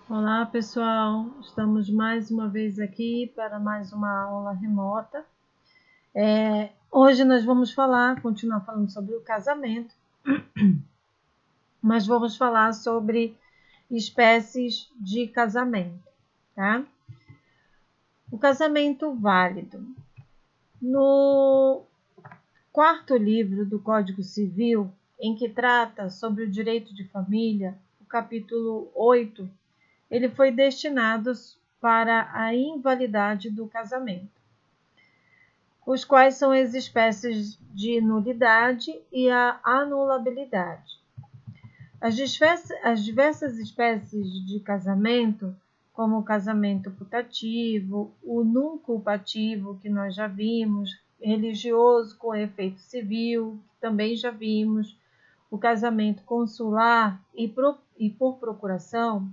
Olá, pessoal. Estamos mais uma vez aqui para mais uma aula remota. Hoje nós vamos continuar falando sobre o casamento, mas vamos falar sobre espécies de casamento, tá? O casamento válido. No quarto livro do Código Civil, em que trata sobre o direito de família, o capítulo 8, ele foi destinado para a invalidade do casamento, os quais são as espécies de nulidade e a anulabilidade. As diversas espécies de casamento, como o casamento putativo, o nunculpativo, que nós já vimos, religioso com efeito civil, que também já vimos, o casamento consular e por procuração,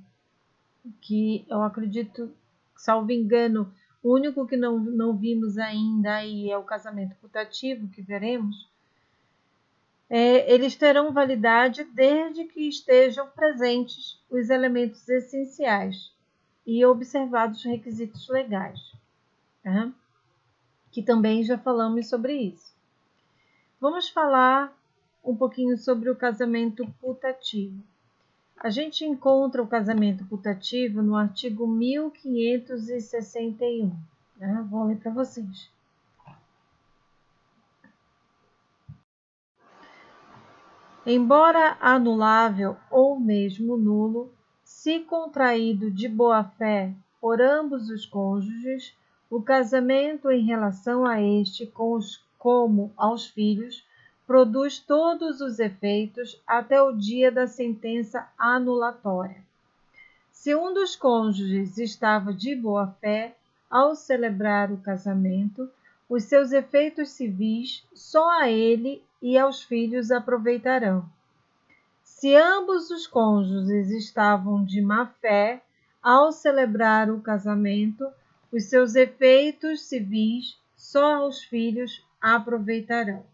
que eu acredito, salvo engano, o único que não vimos ainda aí é o casamento putativo, que veremos. Eles terão validade desde que estejam presentes os elementos essenciais e observados os requisitos legais, tá? Que também já falamos sobre isso. Vamos falar um pouquinho sobre o casamento putativo. A gente encontra o casamento putativo no artigo 1561. Né? Vou ler para vocês. Embora anulável ou mesmo nulo, se contraído de boa-fé por ambos os cônjuges, o casamento em relação a este como aos filhos produz todos os efeitos até o dia da sentença anulatória. Se um dos cônjuges estava de boa-fé ao celebrar o casamento, os seus efeitos civis só a ele e aos filhos aproveitarão. Se ambos os cônjuges estavam de má-fé ao celebrar o casamento, os seus efeitos civis só aos filhos aproveitarão.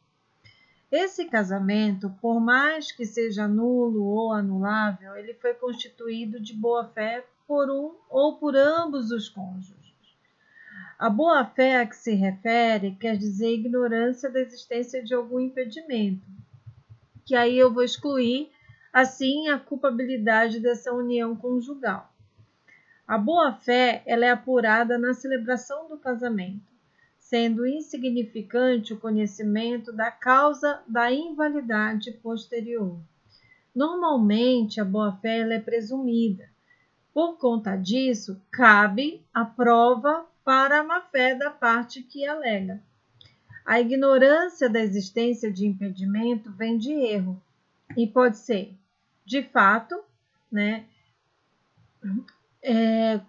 Esse casamento, por mais que seja nulo ou anulável, ele foi constituído de boa-fé por um ou por ambos os cônjuges. A boa-fé a que se refere quer dizer ignorância da existência de algum impedimento, que aí eu vou excluir, assim, a culpabilidade dessa união conjugal. A boa-fé ela é apurada na celebração do casamento, sendo insignificante o conhecimento da causa da invalidade posterior. Normalmente, a boa-fé é presumida. Por conta disso, cabe a prova para a má-fé da parte que alega. A ignorância da existência de impedimento vem de erro e pode ser, de fato, né?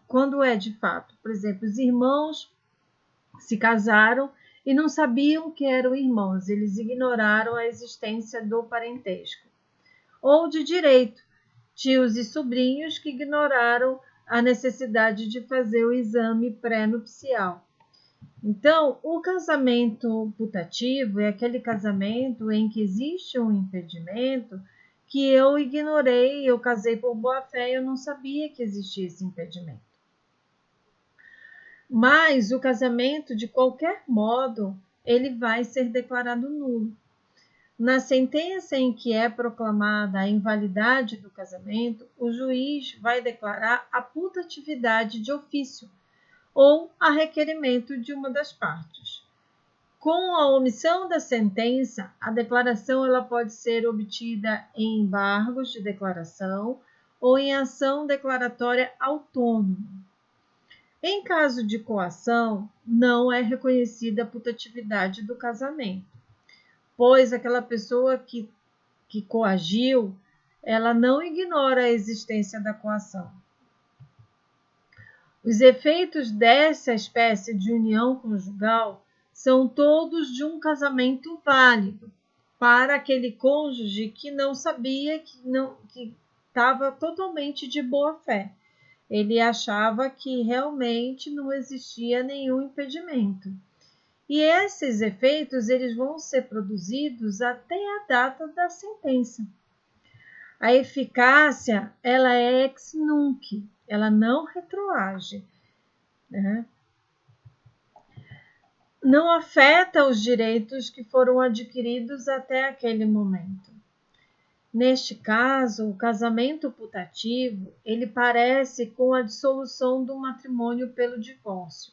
Quando é de fato, por exemplo, os irmãos se casaram e não sabiam que eram irmãos, eles ignoraram a existência do parentesco. Ou de direito, tios e sobrinhos que ignoraram a necessidade de fazer o exame pré-nupcial. Então, o casamento putativo é aquele casamento em que existe um impedimento que eu ignorei, eu casei por boa-fé e eu não sabia que existia esse impedimento. Mas o casamento, de qualquer modo, ele vai ser declarado nulo. Na sentença em que é proclamada a invalidade do casamento, o juiz vai declarar a putatividade de ofício ou a requerimento de uma das partes. Com a omissão da sentença, a declaração ela pode ser obtida em embargos de declaração ou em ação declaratória autônoma. Em caso de coação, não é reconhecida a putatividade do casamento, pois aquela pessoa que coagiu, ela não ignora a existência da coação. Os efeitos dessa espécie de união conjugal são todos de um casamento válido para aquele cônjuge que não sabia, que estava totalmente de boa fé. Ele achava que realmente não existia nenhum impedimento. E esses efeitos eles vão ser produzidos até a data da sentença. A eficácia ela é ex nunc, ela não retroage, né? Não afeta os direitos que foram adquiridos até aquele momento. Neste caso, o casamento putativo, ele parece com a dissolução do matrimônio pelo divórcio.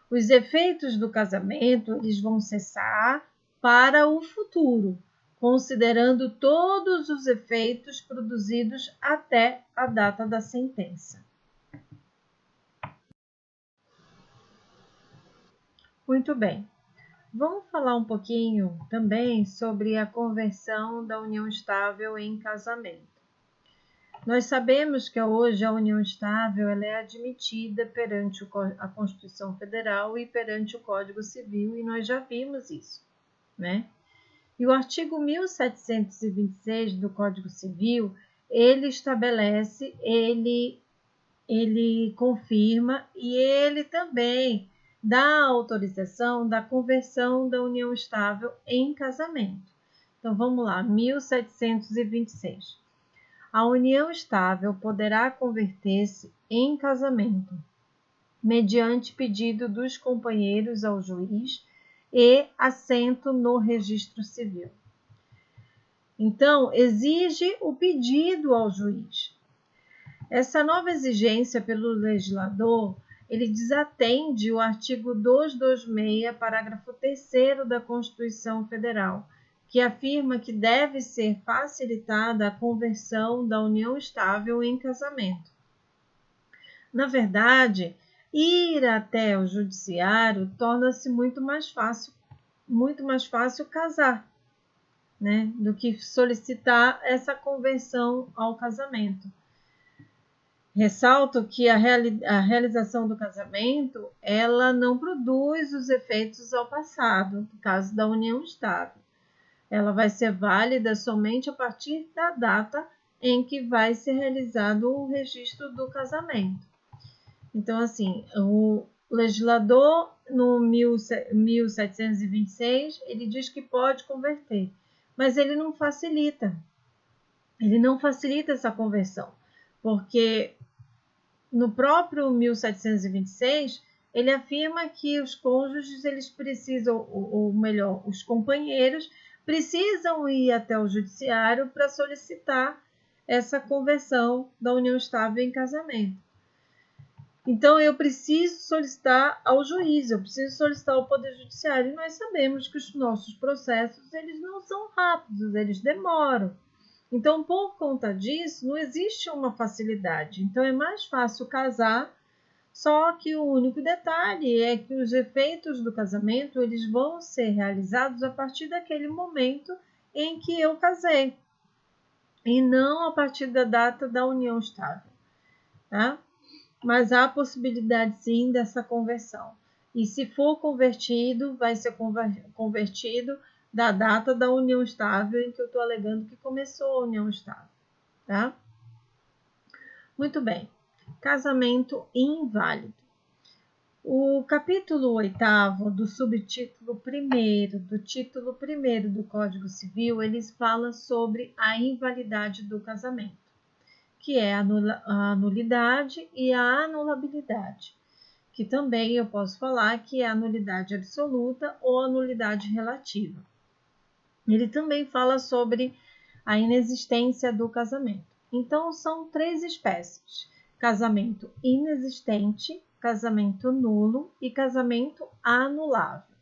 Os efeitos do casamento, eles vão cessar para o futuro, considerando todos os efeitos produzidos até a data da sentença. Muito bem. Vamos falar um pouquinho também sobre a conversão da união estável em casamento. Nós sabemos que hoje a união estável ela é admitida perante a Constituição Federal e perante o Código Civil, e nós já vimos isso, né? E o artigo 1726 do Código Civil, ele estabelece, ele confirma e ele também dá autorização da conversão da união estável em casamento. Então, vamos lá, 1726. A união estável poderá converter-se em casamento, mediante pedido dos companheiros ao juiz e assento no registro civil. Então, exige o pedido ao juiz. Essa nova exigência pelo legislador, ele desatende o artigo 226, parágrafo 3º da Constituição Federal, que afirma que deve ser facilitada a conversão da união estável em casamento. Na verdade, ir até o judiciário torna-se muito mais fácil casar, né, do que solicitar essa conversão ao casamento. Ressalto que a realização do casamento, ela não produz os efeitos ao passado, no caso da união estável. Ela vai ser válida somente a partir da data em que vai ser realizado o registro do casamento. Então, assim, o legislador, no 1726, ele diz que pode converter, mas ele não facilita essa conversão, porque no próprio 1726, ele afirma que os cônjuges, eles precisam, ou melhor, os companheiros, precisam ir até o judiciário para solicitar essa conversão da união estável em casamento. Então, eu preciso solicitar ao juiz, eu preciso solicitar ao Poder Judiciário, e nós sabemos que os nossos processos, eles não são rápidos, eles demoram. Então, por conta disso, não existe uma facilidade. Então, é mais fácil casar, só que o único detalhe é que os efeitos do casamento, eles vão ser realizados a partir daquele momento em que eu casei, e não a partir da data da união estável, tá? Mas há possibilidade, sim, dessa conversão. E se for convertido, vai ser convertido da data da união estável em que eu estou alegando que começou a união estável, tá? Muito bem. Casamento inválido. O capítulo 8º do subtítulo 1º, do título 1º do Código Civil, eles falam sobre a invalidade do casamento, que é a nulidade e a anulabilidade, que também eu posso falar que é a nulidade absoluta ou a nulidade relativa. Ele também fala sobre a inexistência do casamento. Então, são 3 espécies: casamento inexistente, casamento nulo e casamento anulável.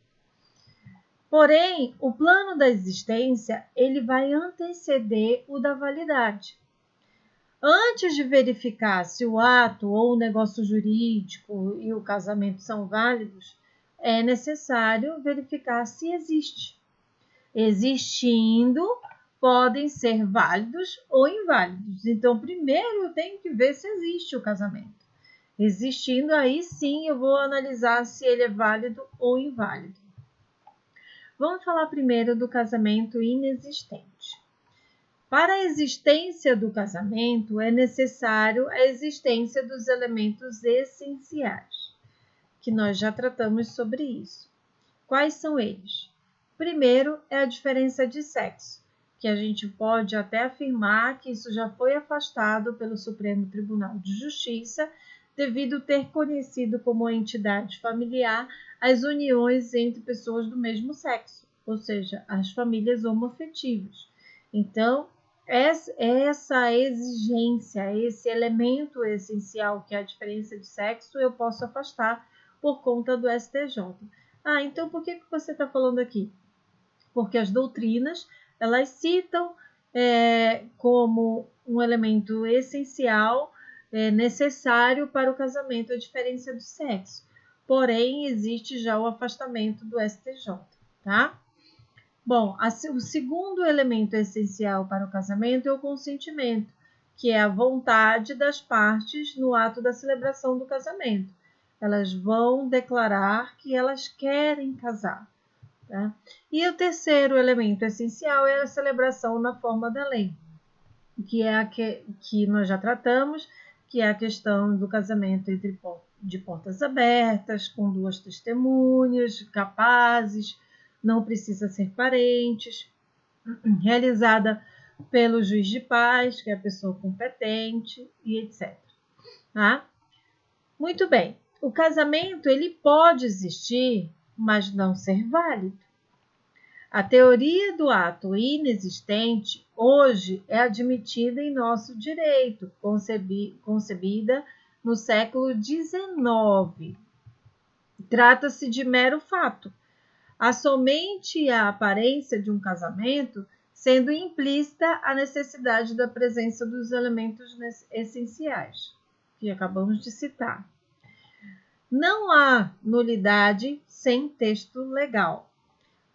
Porém, o plano da existência, ele vai anteceder o da validade. Antes de verificar se o ato ou o negócio jurídico e o casamento são válidos, é necessário verificar se existe. Existindo, podem ser válidos ou inválidos. Então, primeiro eu tenho que ver se existe o casamento. Existindo, aí sim eu vou analisar se ele é válido ou inválido. Vamos falar primeiro do casamento inexistente. Para a existência do casamento, é necessário a existência dos elementos essenciais, que nós já tratamos sobre isso. Quais são eles? Primeiro é a diferença de sexo, que a gente pode até afirmar que isso já foi afastado pelo Supremo Tribunal de Justiça, devido ter conhecido como entidade familiar as uniões entre pessoas do mesmo sexo, ou seja, as famílias homoafetivas. Então, essa exigência, esse elemento essencial que é a diferença de sexo, eu posso afastar por conta do STJ. Então por que você está falando aqui? Porque as doutrinas, elas citam como um elemento essencial, necessário para o casamento, a diferença de sexo. Porém, existe já o afastamento do STJ, tá? Bom, o segundo elemento essencial para o casamento é o consentimento, que é a vontade das partes no ato da celebração do casamento. Elas vão declarar que elas querem casar. Tá? E o terceiro elemento essencial é a celebração na forma da lei, que é a que nós já tratamos, que é a questão do casamento de portas abertas, com duas testemunhas capazes, não precisa ser parentes, realizada pelo juiz de paz, que é a pessoa competente, e etc. Tá? Muito bem, o casamento ele pode existir, mas não ser válido. A teoria do ato inexistente hoje é admitida em nosso direito, concebida no século XIX. Trata-se de mero fato. Há somente a aparência de um casamento, sendo implícita a necessidade da presença dos elementos essenciais, que acabamos de citar. Não há nulidade sem texto legal,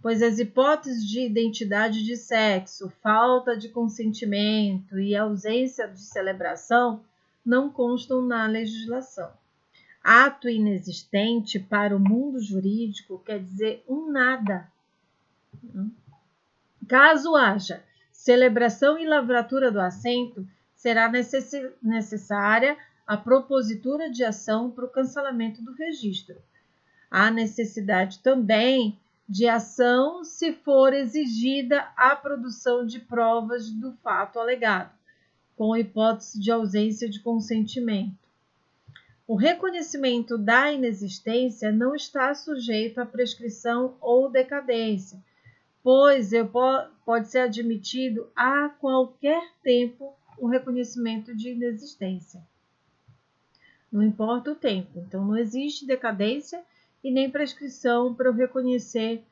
pois as hipóteses de identidade de sexo, falta de consentimento e ausência de celebração não constam na legislação. Ato inexistente para o mundo jurídico quer dizer um nada. Caso haja celebração e lavratura do assento, será necessária a propositura de ação para o cancelamento do registro. Há necessidade também de ação se for exigida a produção de provas do fato alegado, com hipótese de ausência de consentimento. O reconhecimento da inexistência não está sujeito à prescrição ou decadência, pois pode ser admitido a qualquer tempo o reconhecimento de inexistência. Não importa o tempo. Então, não existe decadência e nem prescrição para eu reconhecer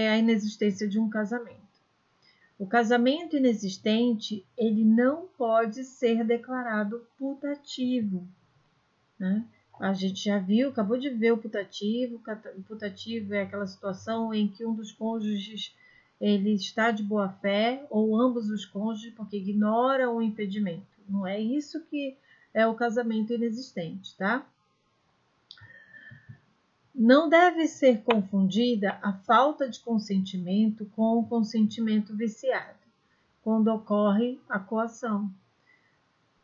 a inexistência de um casamento. O casamento inexistente, ele não pode ser declarado putativo, né? A gente já viu, acabou de ver o putativo. O putativo é aquela situação em que um dos cônjuges ele está de boa fé, ou ambos os cônjuges, porque ignoram o impedimento. Não é isso que é o casamento inexistente, tá? Não deve ser confundida a falta de consentimento com o consentimento viciado, quando ocorre a coação.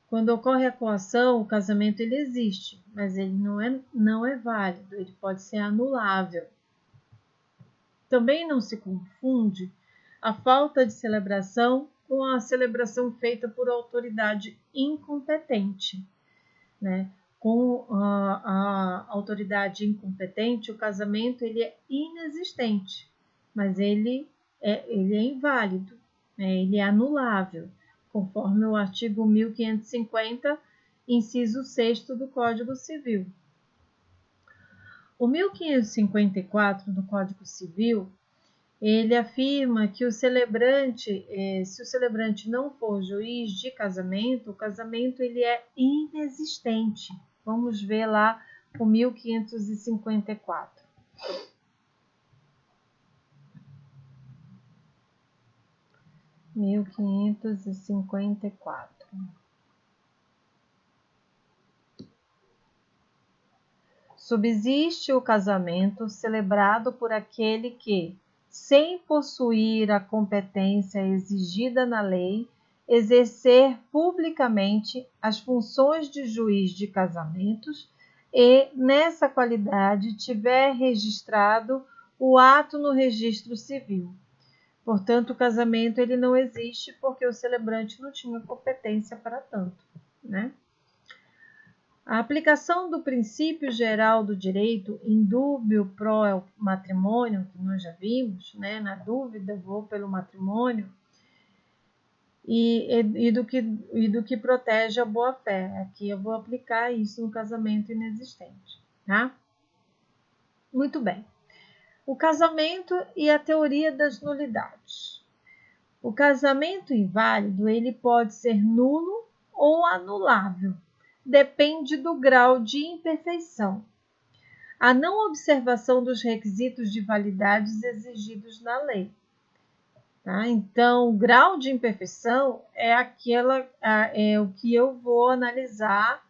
Quando ocorre a coação, o casamento ele existe, mas ele não é válido, ele pode ser anulável. Também não se confunde a falta de celebração com a celebração feita por autoridade incompetente, né? Com a autoridade incompetente, o casamento ele é inexistente, mas ele é inválido, né? Ele é anulável, conforme o artigo 1550, inciso 6º do Código Civil. O 1554 do Código Civil, ele afirma que o celebrante, se o celebrante não for juiz de casamento, o casamento ele é inexistente. Vamos ver lá o 1554. Subsiste o casamento celebrado por aquele que, sem possuir a competência exigida na lei, exercer publicamente as funções de juiz de casamentos e, nessa qualidade, tiver registrado o ato no registro civil, Portanto, o casamento ele não existe porque o celebrante não tinha competência para tanto, né? A aplicação do princípio geral do direito in dubio pro matrimônio, que nós já vimos, né? Na dúvida, vou pelo matrimônio, e do que protege a boa-fé. Aqui eu vou aplicar isso no casamento inexistente, tá? Muito bem. O casamento e a teoria das nulidades. O casamento inválido ele pode ser nulo ou anulável. Depende do grau de imperfeição. A não observação dos requisitos de validade exigidos na lei. Tá? Então, o grau de imperfeição é o que eu vou analisar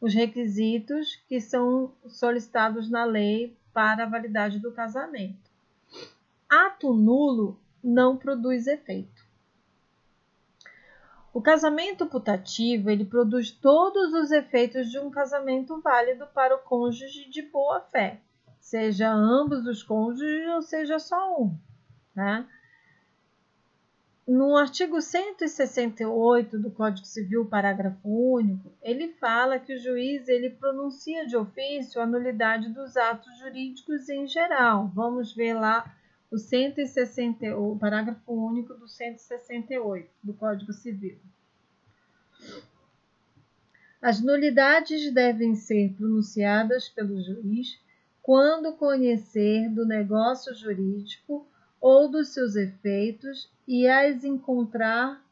os requisitos que são solicitados na lei para a validade do casamento. Ato nulo não produz efeito. O casamento putativo ele produz todos os efeitos de um casamento válido para o cônjuge de boa fé, seja ambos os cônjuges ou seja só um. Tá? No artigo 168 do Código Civil, parágrafo único, ele fala que o juiz ele pronuncia de ofício a nulidade dos atos jurídicos em geral. Vamos ver lá o parágrafo único do 168 do Código Civil. As nulidades devem ser pronunciadas pelo juiz quando conhecer do negócio jurídico ou dos seus efeitos e as encontrar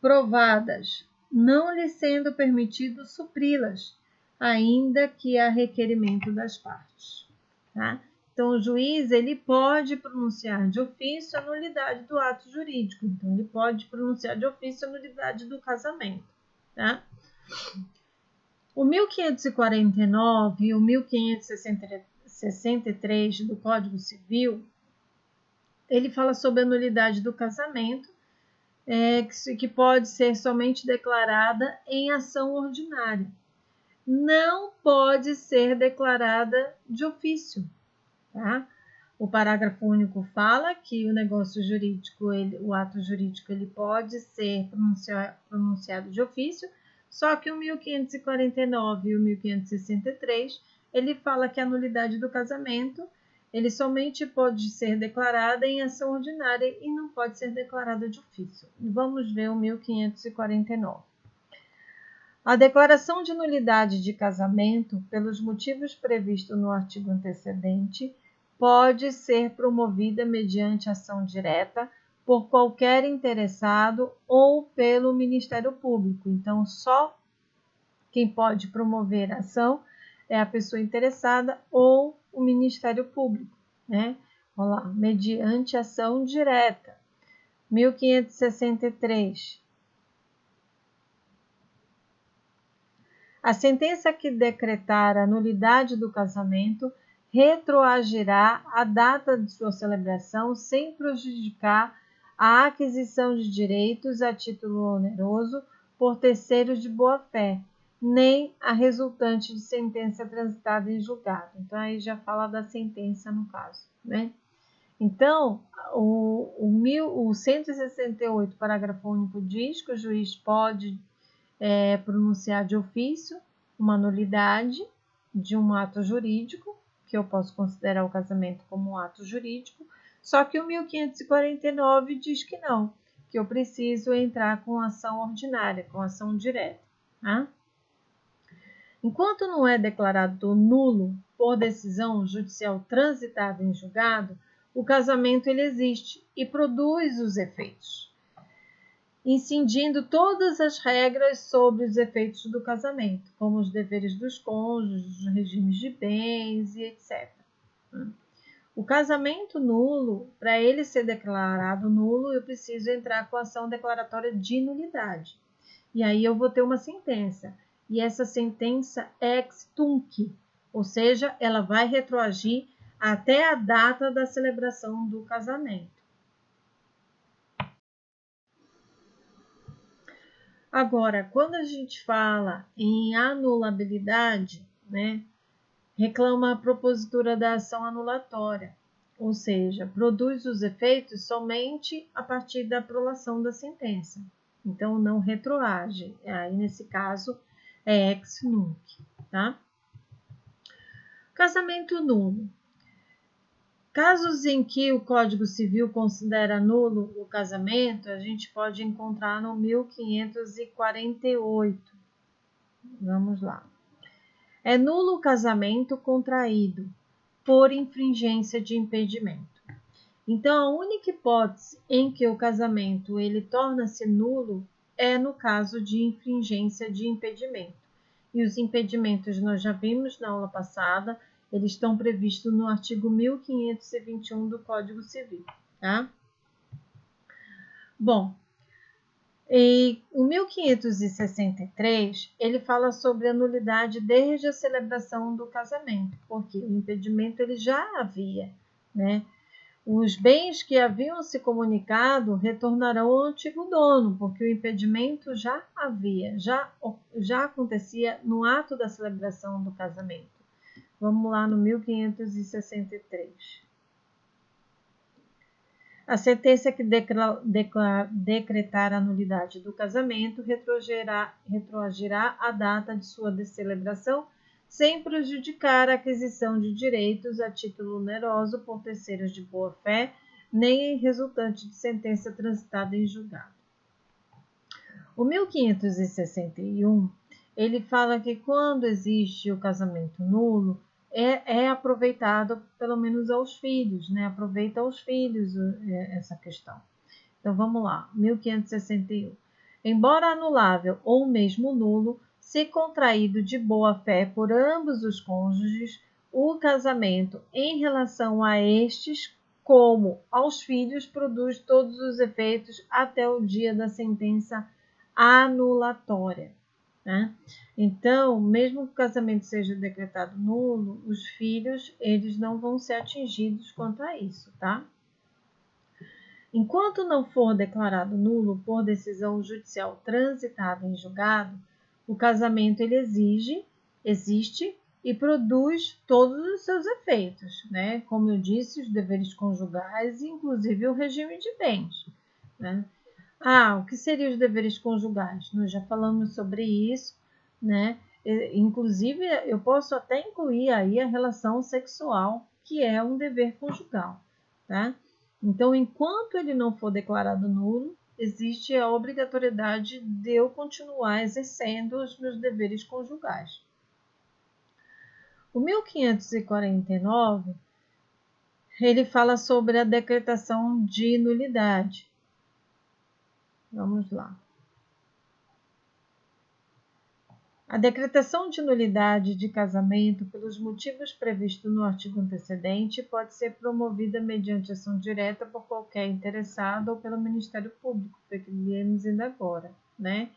provadas, não lhe sendo permitido supri-las, ainda que a requerimento das partes. Tá? Então, o juiz ele pode pronunciar de ofício a nulidade do ato jurídico. Então, ele pode pronunciar de ofício a nulidade do casamento. Tá? O 1549 e o 1563 do Código Civil, ele fala sobre a nulidade do casamento, que pode ser somente declarada em ação ordinária. Não pode ser declarada de ofício. Tá? O parágrafo único fala que o negócio jurídico, o ato jurídico, ele pode ser pronunciado de ofício, só que o 1549 e o 1563, ele fala que a nulidade do casamento ele somente pode ser declarada em ação ordinária e não pode ser declarada de ofício. Vamos ver o 1549. A declaração de nulidade de casamento, pelos motivos previstos no artigo antecedente, pode ser promovida mediante ação direta por qualquer interessado ou pelo Ministério Público. Então, só quem pode promover a ação é a pessoa interessada ou o Ministério Público, né? Vamos lá, mediante ação direta. 1563. A sentença que decretar a nulidade do casamento retroagirá a data de sua celebração sem prejudicar a aquisição de direitos a título oneroso por terceiros de boa-fé, nem a resultante de sentença transitada em julgado. Então, aí já fala da sentença no caso, né? Então, o 168, parágrafo único, diz que o juiz pode pronunciar de ofício uma nulidade de um ato jurídico, que eu posso considerar o casamento como um ato jurídico, só que o 1549 diz que não, que eu preciso entrar com ação ordinária, com ação direta. Tá? Enquanto não é declarado nulo por decisão judicial transitada em julgado, o casamento ele existe e produz os efeitos, incidindo todas as regras sobre os efeitos do casamento, como os deveres dos cônjuges, os regimes de bens e etc. O casamento nulo, para ele ser declarado nulo, eu preciso entrar com a ação declaratória de nulidade. E aí eu vou ter uma sentença. E essa sentença é ex tunc, ou seja, ela vai retroagir até a data da celebração do casamento. Agora, quando a gente fala em anulabilidade, né, reclama a propositura da ação anulatória, ou seja, produz os efeitos somente a partir da prolação da sentença. Então, não retroage. Aí, nesse caso, é ex nunc, tá? Casamento nulo. Casos em que o Código Civil considera nulo o casamento, a gente pode encontrar no 1548. Vamos lá. É nulo o casamento contraído por infringência de impedimento. Então, a única hipótese em que o casamento ele torna-se nulo é no caso de infringência de impedimento. E os impedimentos nós já vimos na aula passada, eles estão previstos no artigo 1521 do Código Civil, tá? Bom, e o 1563, ele fala sobre a nulidade desde a celebração do casamento, porque o impedimento ele já havia, né? Os bens que haviam se comunicado retornarão ao antigo dono, porque o impedimento já havia, já acontecia no ato da celebração do casamento. Vamos lá no 1563. A sentença que decretar a nulidade do casamento retroagirá a data de sua celebração, sem prejudicar a aquisição de direitos a título oneroso por terceiros de boa-fé, nem resultante de sentença transitada em julgado. O 1561, ele fala que quando existe o casamento nulo, é aproveitado pelo menos aos filhos, né? Aproveita aos filhos essa questão. Então, vamos lá, 1561. Embora anulável ou mesmo nulo, se contraído de boa-fé por ambos os cônjuges, o casamento em relação a estes, como aos filhos, produz todos os efeitos até o dia da sentença anulatória, né? Então, mesmo que o casamento seja decretado nulo, os filhos eles não vão ser atingidos quanto a isso, tá? Enquanto não for declarado nulo por decisão judicial transitada em julgado, o casamento ele existe e produz todos os seus efeitos, né? Como eu disse, os deveres conjugais e inclusive o regime de bens, né? O que seriam os deveres conjugais? Nós já falamos sobre isso, né? Inclusive, eu posso até incluir aí a relação sexual, que é um dever conjugal, tá? Então, enquanto ele não for declarado nulo, existe a obrigatoriedade de eu continuar exercendo os meus deveres conjugais. O 1549, ele fala sobre a decretação de nulidade. Vamos lá. A decretação de nulidade de casamento pelos motivos previstos no artigo antecedente pode ser promovida mediante ação direta por qualquer interessado ou pelo Ministério Público, foi o que vimos ainda agora, né?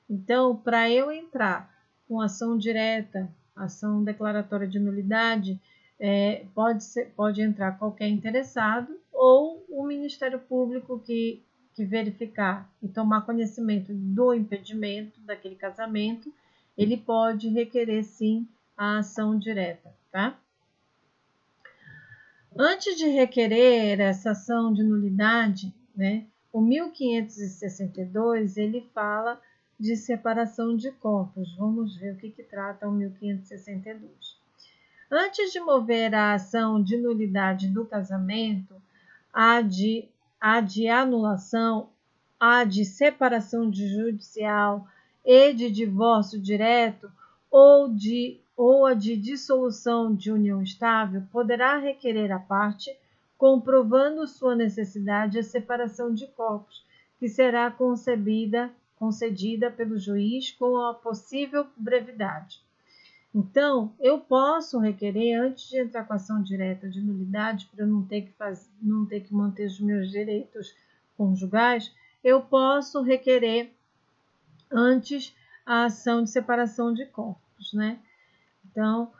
Então, para eu entrar com ação direta, ação declaratória de nulidade, pode entrar qualquer interessado ou o Ministério Público que verificar e tomar conhecimento do impedimento daquele casamento, ele pode requerer, sim, a ação direta, tá? Antes de requerer essa ação de nulidade, né, o 1562, ele fala de separação de corpos. Vamos ver o que trata o 1562. Antes de mover a ação de nulidade do casamento, a de anulação, a de separação judicial e de divórcio direto ou a de dissolução de união estável, poderá requerer a parte, comprovando sua necessidade, a separação de corpos, que será concedida pelo juiz com a possível brevidade. Então, eu posso requerer, antes de entrar com a ação direta de nulidade, para eu não ter que manter os meus direitos conjugais, eu posso requerer antes a ação de separação de corpos, né? Então,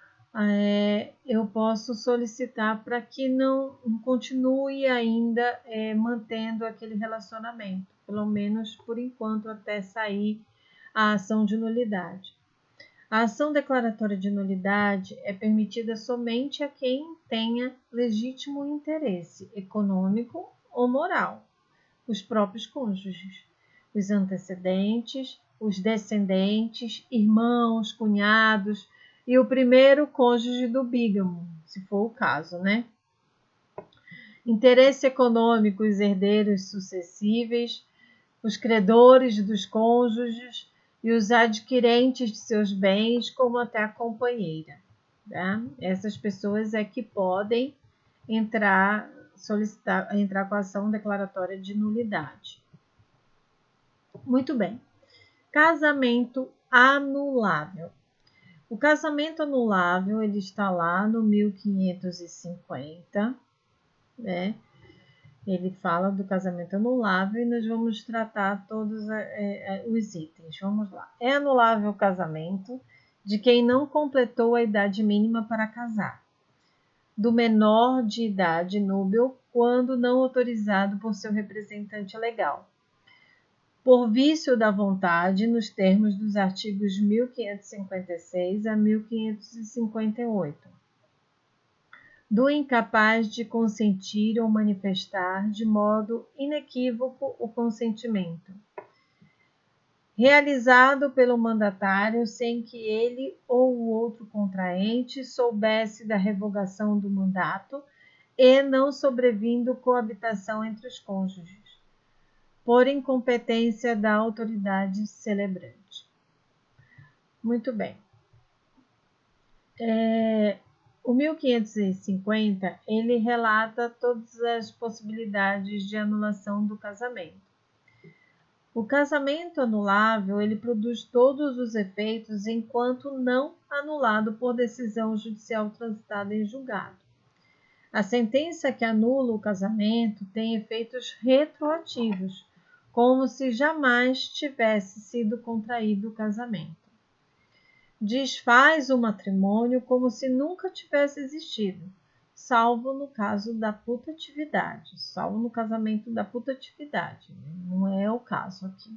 eu posso solicitar para que não continue ainda mantendo aquele relacionamento, pelo menos por enquanto, até sair a ação de nulidade. A ação declaratória de nulidade é permitida somente a quem tenha legítimo interesse econômico ou moral, os próprios cônjuges, os antecedentes, os descendentes, irmãos, cunhados e o primeiro cônjuge do bígamo, se for o caso, né? Interesse econômico, os herdeiros sucessíveis, os credores dos cônjuges e os adquirentes de seus bens, como até a companheira. Tá? Essas pessoas é que podem entrar com a ação declaratória de nulidade. Muito bem. Casamento anulável. O casamento anulável ele está lá no 1550, né? Ele fala do casamento anulável e nós vamos tratar todos os itens. Vamos lá. É anulável o casamento de quem não completou a idade mínima para casar, do menor de idade núbil, quando não autorizado por seu representante legal, por vício da vontade, nos termos dos artigos 1556 a 1558. Do incapaz de consentir ou manifestar de modo inequívoco o consentimento, realizado pelo mandatário sem que ele ou o outro contraente soubesse da revogação do mandato e não sobrevindo coabitação entre os cônjuges, por incompetência da autoridade celebrante. Muito bem. O 1550, ele relata todas as possibilidades de anulação do casamento. O casamento anulável, ele produz todos os efeitos enquanto não anulado por decisão judicial transitada em julgado. A sentença que anula o casamento tem efeitos retroativos, como se jamais tivesse sido contraído o casamento. Desfaz o matrimônio como se nunca tivesse existido, salvo no caso da putatividade, salvo no casamento da putatividade, não é o caso aqui.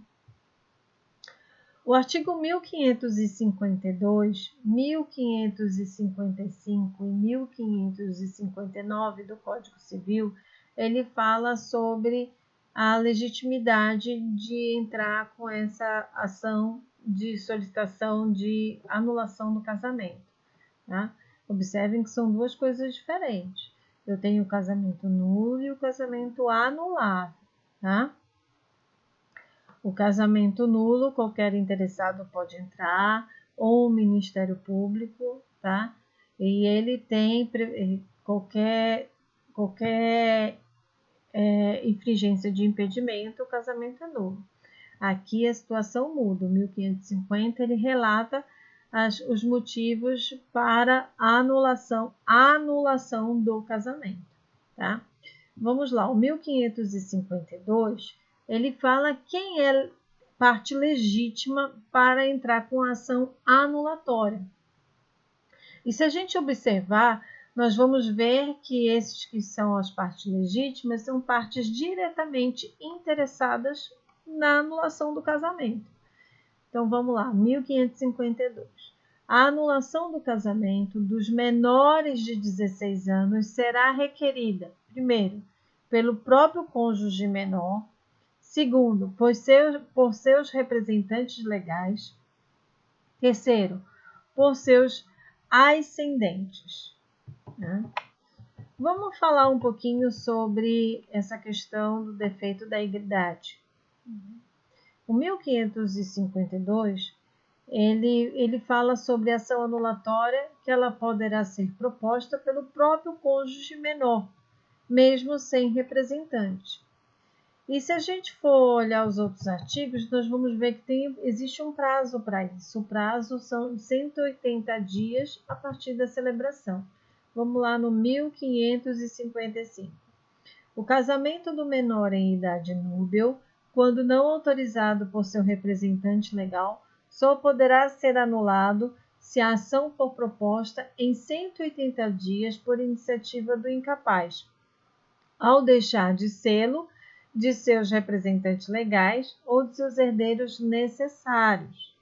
O artigo 1552, 1555 e 1559 do Código Civil, ele fala sobre a legitimidade de entrar com essa ação de solicitação de anulação do casamento. Tá? Observem que são duas coisas diferentes. Eu tenho o casamento nulo e o casamento anulável. Tá? O casamento nulo, qualquer interessado pode entrar, ou o Ministério Público, tá? E ele tem qualquer infringência de impedimento, o casamento é nulo. Aqui a situação muda. O 1550 ele relata os motivos para a anulação do casamento. Tá? Vamos lá, o 1552 ele fala quem é parte legítima para entrar com a ação anulatória. E se a gente observar, nós vamos ver que esses que são as partes legítimas são partes diretamente interessadas na anulação do casamento. Então, vamos lá, 1552. A anulação do casamento dos menores de 16 anos será requerida, primeiro, pelo próprio cônjuge menor, segundo, por seus representantes legais, terceiro, por seus ascendentes. Né? Vamos falar um pouquinho sobre essa questão do defeito da idade. O 1552, ele fala sobre a ação anulatória que ela poderá ser proposta pelo próprio cônjuge menor, mesmo sem representante. E se a gente for olhar os outros artigos, nós vamos ver que existe um prazo para isso. O prazo são 180 dias a partir da celebração. Vamos lá no 1555. O casamento do menor em idade núbil, quando não autorizado por seu representante legal, só poderá ser anulado se a ação for proposta em 180 dias por iniciativa do incapaz, ao deixar de sê-lo, de seus representantes legais ou de seus herdeiros necessários.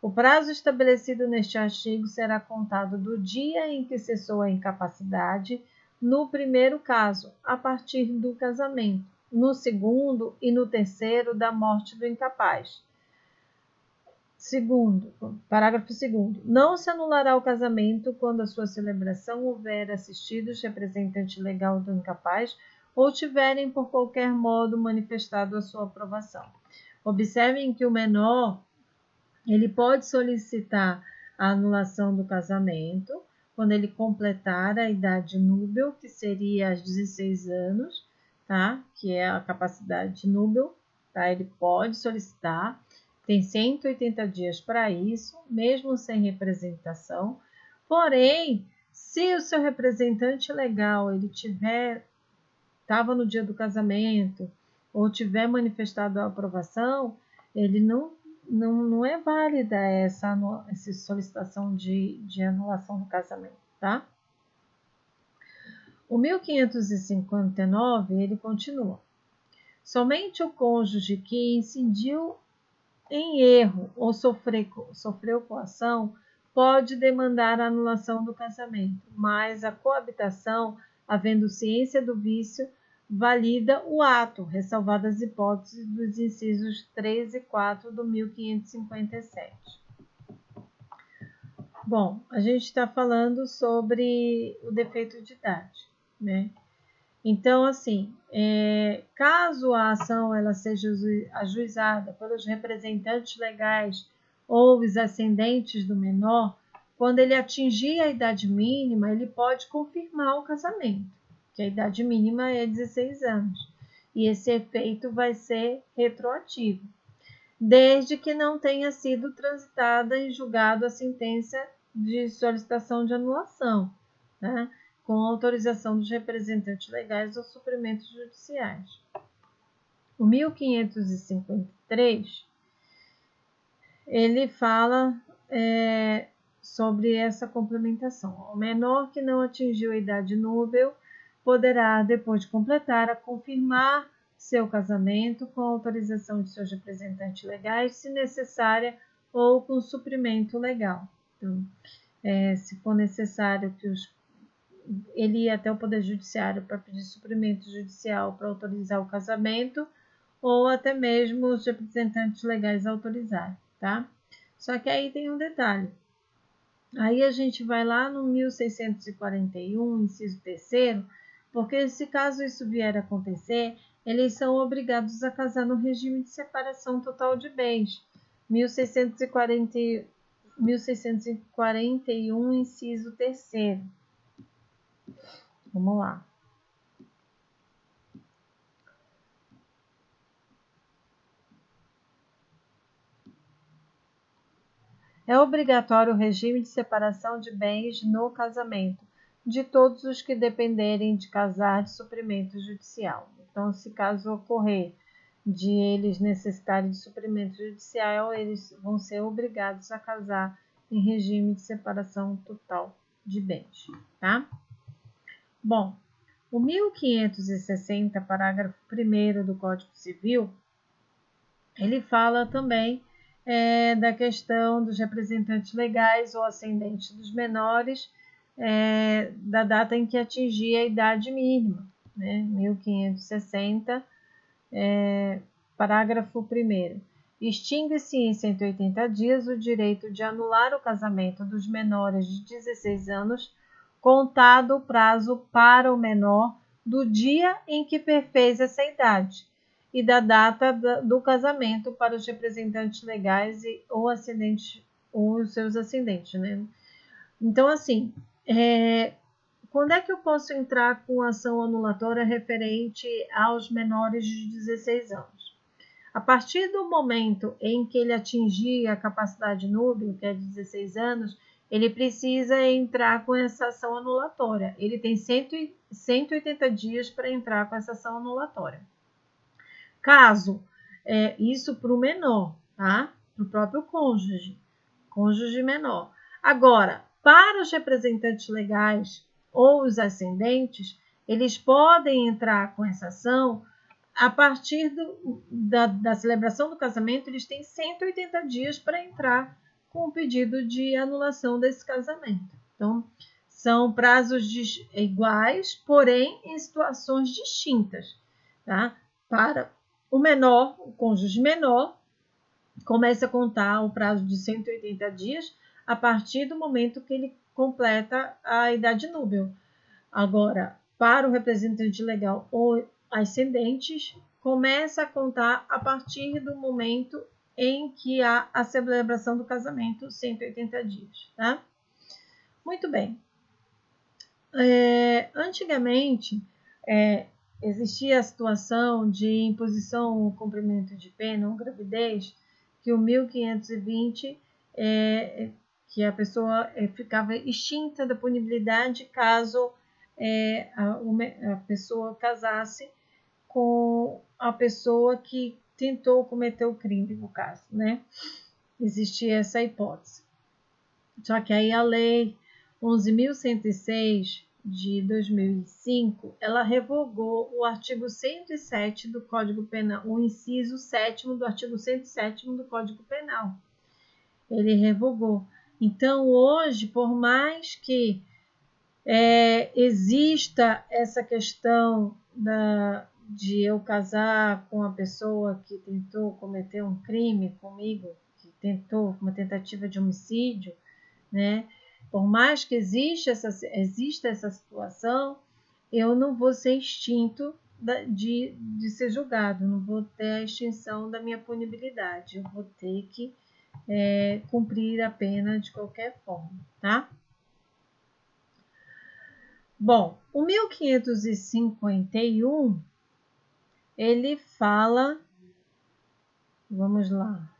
O prazo estabelecido neste artigo será contado do dia em que cessou a incapacidade, no primeiro caso, a partir do casamento, no segundo e no terceiro, da morte do incapaz. Parágrafo 2º. Não se anulará o casamento quando a sua celebração houver assistido o representante legal do incapaz ou tiverem por qualquer modo manifestado a sua aprovação. Observem que o menor ele pode solicitar a anulação do casamento quando ele completar a idade núbil, que seria aos 16 anos, tá? Que é a capacidade núbil, tá? Ele pode solicitar, tem 180 dias para isso, mesmo sem representação. Porém, se o seu representante legal ele estava no dia do casamento ou tiver manifestado a aprovação, ele não é válida essa solicitação de anulação do casamento, tá? O 1559, ele continua. Somente o cônjuge que incidiu em erro ou sofreu coação pode demandar a anulação do casamento, mas a coabitação, havendo ciência do vício, valida o ato, ressalvadas as hipóteses dos incisos 3 e 4 do 1557. Bom, a gente está falando sobre o defeito de idade, né? Então, assim, caso a ação ela seja ajuizada pelos representantes legais ou os ascendentes do menor, quando ele atingir a idade mínima, ele pode confirmar o casamento, que a idade mínima é 16 anos, e esse efeito vai ser retroativo, desde que não tenha sido transitada em julgado a sentença de solicitação de anulação, né? Com autorização dos representantes legais ou suprimentos judiciais. O 1553, ele fala sobre essa complementação. O menor que não atingiu a idade núbil poderá, depois de completar, confirmar seu casamento com autorização de seus representantes legais, se necessária, ou com suprimento legal. Então, se for necessário que ele ia até o Poder Judiciário para pedir suprimento judicial para autorizar o casamento, ou até mesmo os representantes legais autorizarem, tá? Só que aí tem um detalhe. Aí a gente vai lá no 1641, inciso 3º, porque se caso isso vier a acontecer, eles são obrigados a casar no regime de separação total de bens. 1641, inciso 3º. Vamos lá. É obrigatório o regime de separação de bens no casamento, de todos os que dependerem de casar de suprimento judicial. Então, se caso ocorrer de eles necessitarem de suprimento judicial, eles vão ser obrigados a casar em regime de separação total de bens, tá? Bom, o 1560, parágrafo 1º do Código Civil, ele fala também da questão dos representantes legais ou ascendentes dos menores, da data em que atingir a idade mínima, né? 1560, parágrafo 1º. Extingue-se em 180 dias o direito de anular o casamento dos menores de 16 anos, contado o prazo para o menor do dia em que perfez essa idade e da data do casamento para os representantes legais ou os seus ascendentes, né? Então, assim, quando é que eu posso entrar com ação anulatória referente aos menores de 16 anos? A partir do momento em que ele atingir a capacidade núbil, que é 16 anos, ele precisa entrar com essa ação anulatória. Ele tem 180 dias para entrar com essa ação anulatória. Caso, isso para o menor, tá? Para o próprio cônjuge menor. Agora, para os representantes legais ou os ascendentes, eles podem entrar com essa ação a partir da celebração do casamento. Eles têm 180 dias para entrar com o pedido de anulação desse casamento. Então, são prazos iguais, porém em situações distintas. Tá? Para o menor, o cônjuge menor, começa a contar o prazo de 180 dias a partir do momento que ele completa a idade núbil. Agora, para o representante legal ou ascendentes, começa a contar a partir do momento em que há a celebração do casamento, 180 dias. Tá? Muito bem. Antigamente, existia a situação de imposição ou cumprimento de pena ou gravidez, que o 1520, que a pessoa ficava extinta da punibilidade caso a pessoa casasse com a pessoa que tentou cometer o crime, no caso, né? Existia essa hipótese. Só que aí a lei 11.106 de 2005, ela revogou o artigo 107 do Código Penal, o inciso 7º do artigo 107º do Código Penal. Ele revogou. Então, hoje, por mais que exista essa questão de eu casar com a pessoa que tentou cometer um crime comigo, que tentou uma tentativa de homicídio, né? Por mais que exista essa situação, eu não vou ser extinto de ser julgado, não vou ter a extinção da minha punibilidade, eu vou ter que cumprir a pena de qualquer forma, tá? Bom, o 1551, ele fala, vamos lá,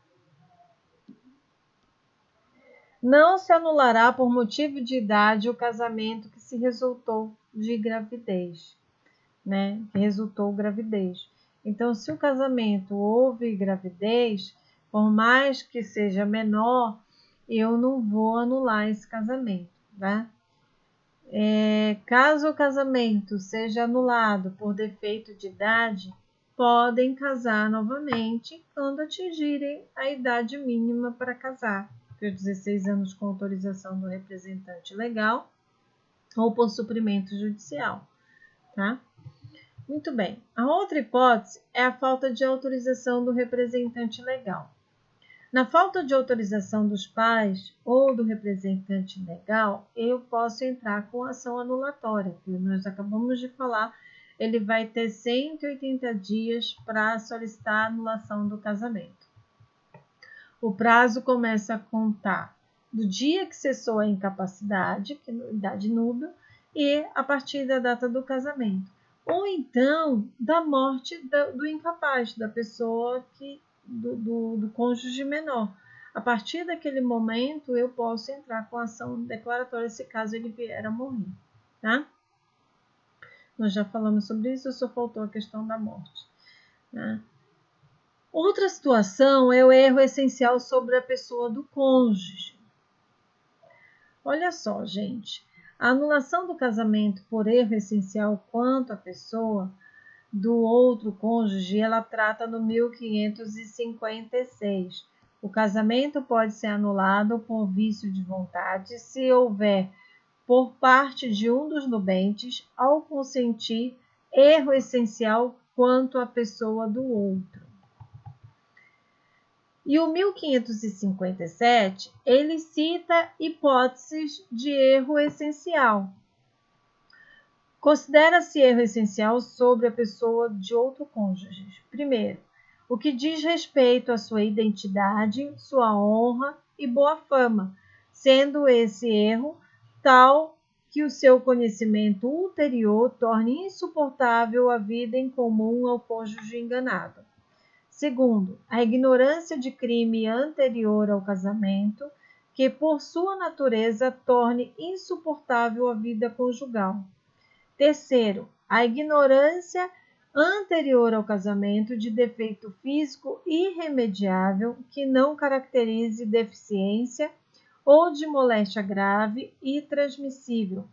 não se anulará por motivo de idade o casamento que se resultou de gravidez, né? Que resultou gravidez. Então, se o casamento houve gravidez, por mais que seja menor, eu não vou anular esse casamento, tá? Caso o casamento seja anulado por defeito de idade, podem casar novamente quando atingirem a idade mínima para casar, por 16 anos com autorização do representante legal ou por suprimento judicial, tá? Muito bem. A outra hipótese é a falta de autorização do representante legal. Na falta de autorização dos pais ou do representante legal, eu posso entrar com ação anulatória, que nós acabamos de falar, ele vai ter 180 dias para solicitar a anulação do casamento. O prazo começa a contar do dia que cessou a incapacidade, que é idade núbil, e a partir da data do casamento. Ou então, da morte do incapaz, da pessoa do cônjuge menor. A partir daquele momento, eu posso entrar com ação declaratória se caso ele vier a morrer, tá? Nós já falamos sobre isso, só faltou a questão da morte, né? Outra situação é o erro essencial sobre a pessoa do cônjuge. Olha só, gente, a anulação do casamento por erro essencial quanto à pessoa do outro cônjuge, ela trata no 1556. O casamento pode ser anulado por vício de vontade se houver, por parte de um dos nubentes, ao consentir erro essencial quanto à pessoa do outro. E o 1557, ele cita hipóteses de erro essencial. Considera-se erro essencial sobre a pessoa de outro cônjuge. Primeiro, o que diz respeito à sua identidade, sua honra e boa fama, sendo esse erro tal que o seu conhecimento ulterior torne insuportável a vida em comum ao cônjuge enganado. Segundo, a ignorância de crime anterior ao casamento, que por sua natureza torne insuportável a vida conjugal. Terceiro, a ignorância anterior ao casamento de defeito físico irremediável que não caracterize deficiência ou de moléstia grave e transmissível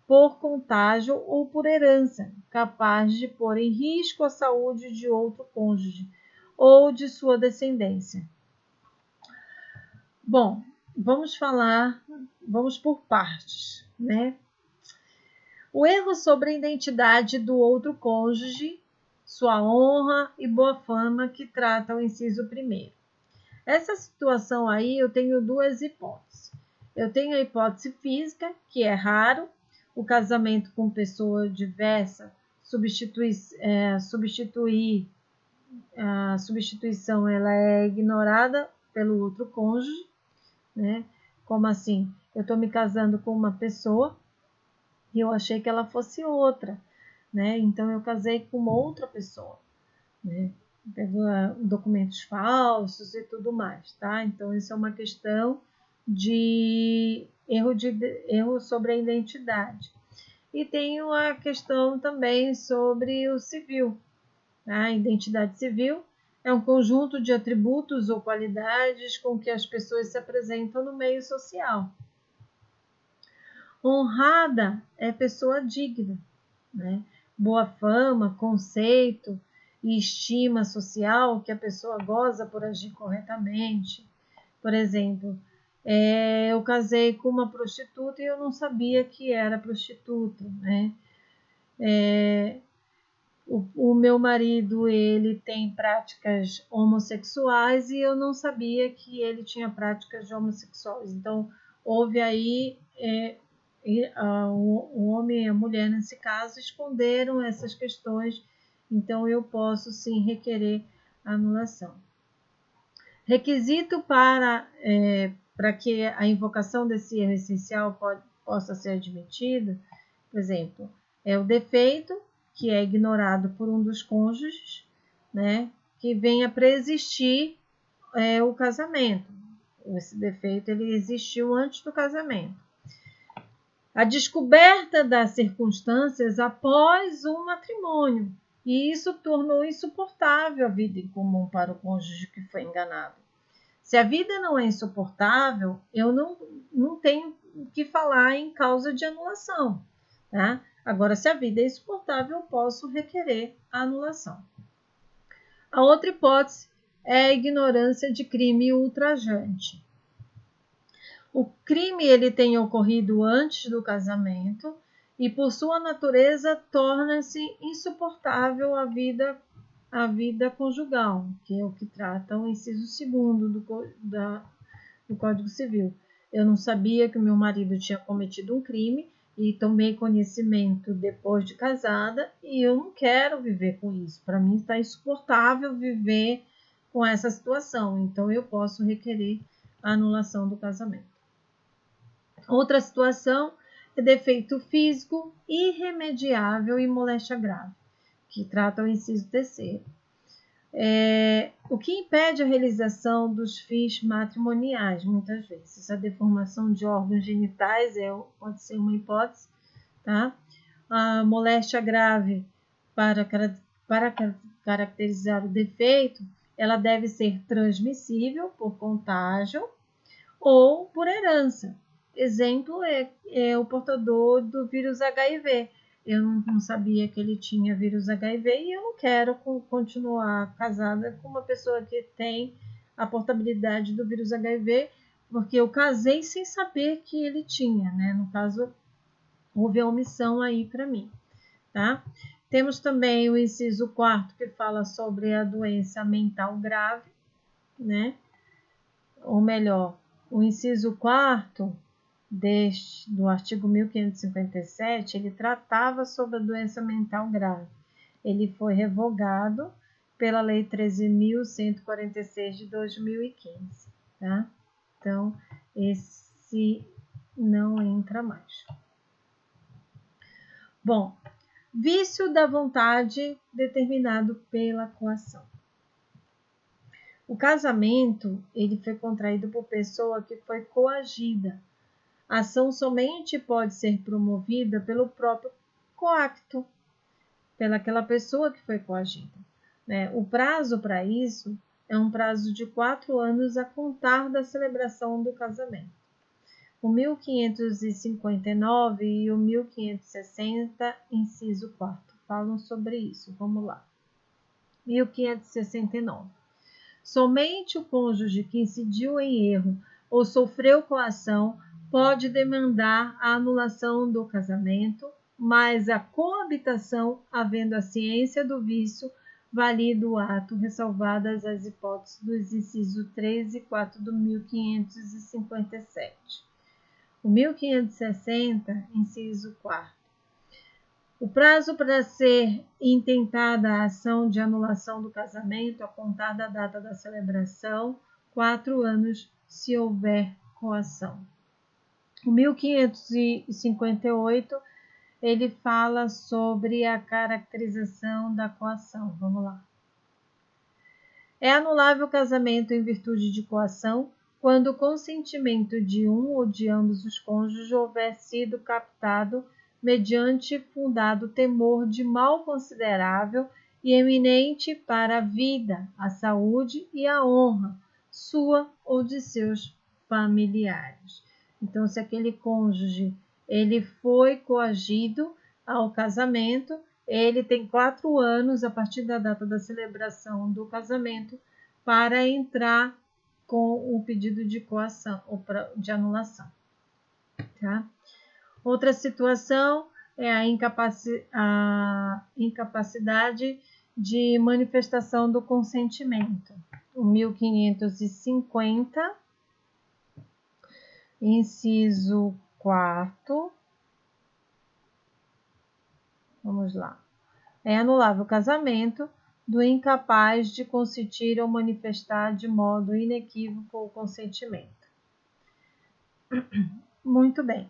por contágio ou por herança, capaz de pôr em risco a saúde de outro cônjuge ou de sua descendência. Bom, vamos por partes, né? O erro sobre a identidade do outro cônjuge, sua honra e boa fama, que trata o inciso primeiro. Essa situação aí eu tenho duas hipóteses. Eu tenho a hipótese física, que é raro, o casamento com pessoa diversa, a substituição ela é ignorada pelo outro cônjuge, né? Como assim? Eu estou me casando com uma pessoa e eu achei que ela fosse outra, né? Então eu casei com outra pessoa, né? Pegou documentos falsos e tudo mais, tá? Então isso é uma questão de erro sobre a identidade. E tem a questão também sobre o civil. A identidade civil é um conjunto de atributos ou qualidades com que as pessoas se apresentam no meio social. Honrada é pessoa digna, né? Boa fama, conceito e estima social que a pessoa goza por agir corretamente. Por exemplo, eu casei com uma prostituta e eu não sabia que era prostituta, né? O meu marido, ele tem práticas homossexuais e eu não sabia que ele tinha práticas homossexuais. Então, houve aí o homem e a mulher, nesse caso, esconderam essas questões. Então, eu posso sim requerer anulação. Requisito para que a invocação desse erro essencial possa ser admitida, por exemplo, é o defeito, que é ignorado por um dos cônjuges, né, que venha preexistir o casamento. Esse defeito ele existiu antes do casamento. A descoberta das circunstâncias após um matrimônio, e isso tornou insuportável a vida em comum para o cônjuge que foi enganado. Se a vida não é insuportável, eu não tenho o que falar em causa de anulação, tá? Agora, se a vida é insuportável, eu posso requerer a anulação. A outra hipótese é a ignorância de crime ultrajante. O crime ele tem ocorrido antes do casamento e, por sua natureza, torna-se insuportável a vida conjugal, que é o que trata o inciso 2º do Código Civil. Eu não sabia que o meu marido tinha cometido um crime e tomei conhecimento depois de casada e eu não quero viver com isso. Para mim está insuportável viver com essa situação, então eu posso requerer a anulação do casamento. Outra situação é defeito físico irremediável e moléstia grave, que trata o inciso 3º. O que impede a realização dos fins matrimoniais, muitas vezes. A deformação de órgãos genitais pode ser uma hipótese, tá? A moléstia grave, para caracterizar o defeito, ela deve ser transmissível por contágio ou por herança. Exemplo é o portador do vírus HIV. Eu não sabia que ele tinha vírus HIV e eu não quero continuar casada com uma pessoa que tem a portabilidade do vírus HIV, porque eu casei sem saber que ele tinha, né? No caso, houve a omissão aí para mim, tá? Temos também o inciso 4º, que fala sobre a doença mental grave, né? Ou melhor, o inciso 4º do artigo 1557, ele tratava sobre a doença mental grave. Ele foi revogado pela Lei 13.146 de 2015, tá? Então, esse não entra mais. Bom, vício da vontade determinado pela coação. O casamento, ele foi contraído por pessoa que foi coagida. A ação somente pode ser promovida pelo próprio coacto, pelaquela pessoa que foi coagida, né? O prazo para isso é um prazo de 4 anos a contar da celebração do casamento. O 1559 e o 1560, inciso 4º, falam sobre isso. Vamos lá. 1569. Somente o cônjuge que incidiu em erro ou sofreu coação, pode demandar a anulação do casamento, mas a coabitação, havendo a ciência do vício, valida o ato, ressalvadas as hipóteses dos incisos 3 e 4 do 1557. O 1560, inciso 4. O prazo para ser intentada a ação de anulação do casamento a contar da data da celebração, 4 anos, se houver coação. O 1558, ele fala sobre a caracterização da coação. Vamos lá. É anulável o casamento em virtude de coação quando o consentimento de um ou de ambos os cônjuges houver sido captado mediante fundado temor de mal considerável e eminente para a vida, a saúde e a honra sua ou de seus familiares. Então, se aquele cônjuge ele foi coagido ao casamento, ele tem 4 anos a partir da data da celebração do casamento para entrar com o pedido de coação ou de anulação. Tá? Outra situação é a incapacidade de manifestação do consentimento. O 1550, inciso 4. Vamos lá. É anulável o casamento do incapaz de consentir ou manifestar de modo inequívoco o consentimento. Muito bem.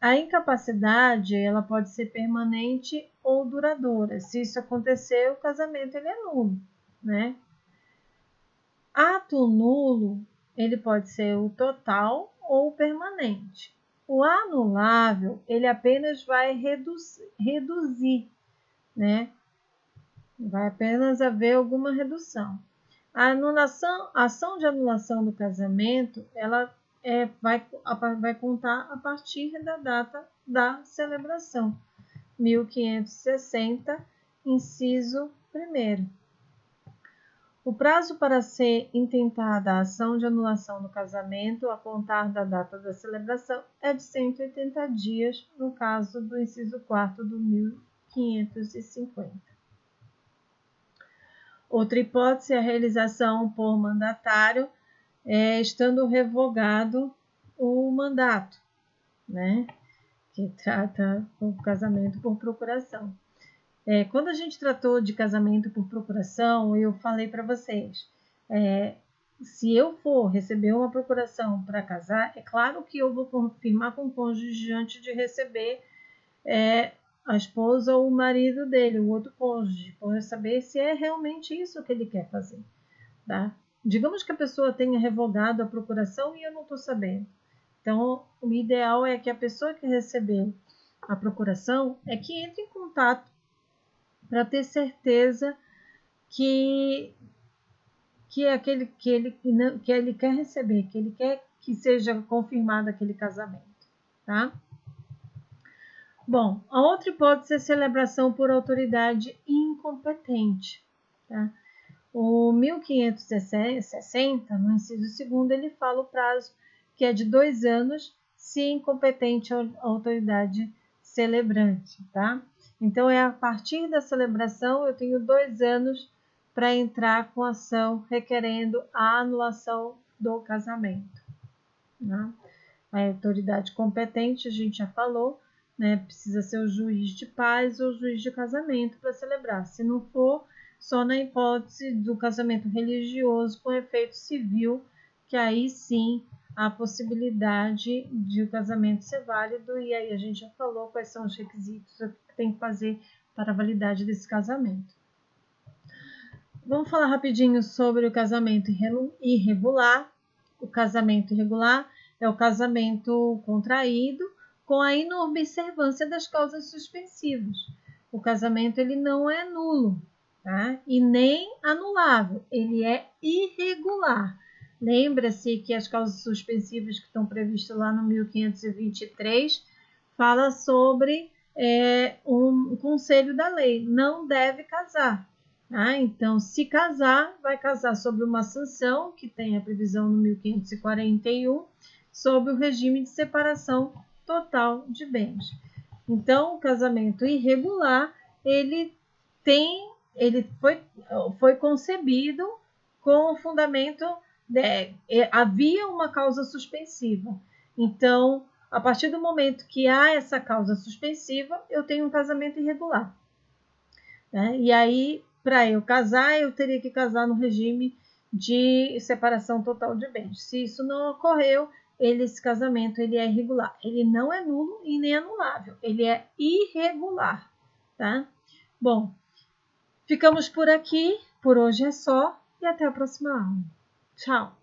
A incapacidade ela pode ser permanente ou duradoura. Se isso acontecer, o casamento ele é nulo, né? Ato nulo ele pode ser o total ou o permanente. O anulável ele apenas vai reduzir, né? Vai apenas haver alguma redução. A ação de anulação do casamento ela vai contar a partir da data da celebração, 1560, inciso 1º. O prazo para ser intentada a ação de anulação do casamento a contar da data da celebração é de 180 dias, no caso do inciso 4º do 1550. Outra hipótese é a realização por mandatário, estando revogado o mandato, né? Que trata o casamento por procuração. Quando a gente tratou de casamento por procuração, eu falei para vocês, se eu for receber uma procuração para casar, é claro que eu vou confirmar com o cônjuge antes de receber a esposa ou o marido dele, o outro cônjuge, para saber se é realmente isso que ele quer fazer, tá? Digamos que a pessoa tenha revogado a procuração e eu não estou sabendo. Então, o ideal é que a pessoa que recebeu a procuração é que entre em contato para ter certeza que é aquele que ele quer receber, que ele quer que seja confirmado aquele casamento, tá? Bom, a outra hipótese é a celebração por autoridade incompetente, tá? O 1560, no inciso 2º, ele fala o prazo que é de 2 anos, se incompetente a autoridade celebrante, tá? Então, a partir da celebração, eu tenho 2 anos para entrar com ação requerendo a anulação do casamento, né? A autoridade competente, a gente já falou, né? Precisa ser o juiz de paz ou o juiz de casamento para celebrar. Se não for, só na hipótese do casamento religioso com efeito civil, que aí sim há possibilidade de o casamento ser válido, e aí a gente já falou quais são os requisitos que tem que fazer para a validade desse casamento. Vamos falar rapidinho sobre o casamento irregular. O casamento irregular é o casamento contraído com a inobservância das causas suspensivas. O casamento ele não é nulo, tá? E nem anulável, ele é irregular. Lembra-se que as causas suspensivas que estão previstas lá no 1523 fala sobre um conselho da lei, não deve casar. Tá? Então, se casar, vai casar sobre uma sanção, que tem a previsão no 1541, sobre o regime de separação total de bens. Então, o casamento irregular, ele foi concebido com o fundamento havia uma causa suspensiva. Então, a partir do momento que há essa causa suspensiva, eu tenho um casamento irregular. Né? E aí, para eu casar, eu teria que casar no regime de separação total de bens. Se isso não ocorreu, esse casamento ele é irregular. Ele não é nulo e nem anulável. Ele é irregular. Tá? Bom, ficamos por aqui. Por hoje é só. E até a próxima aula. Tchau!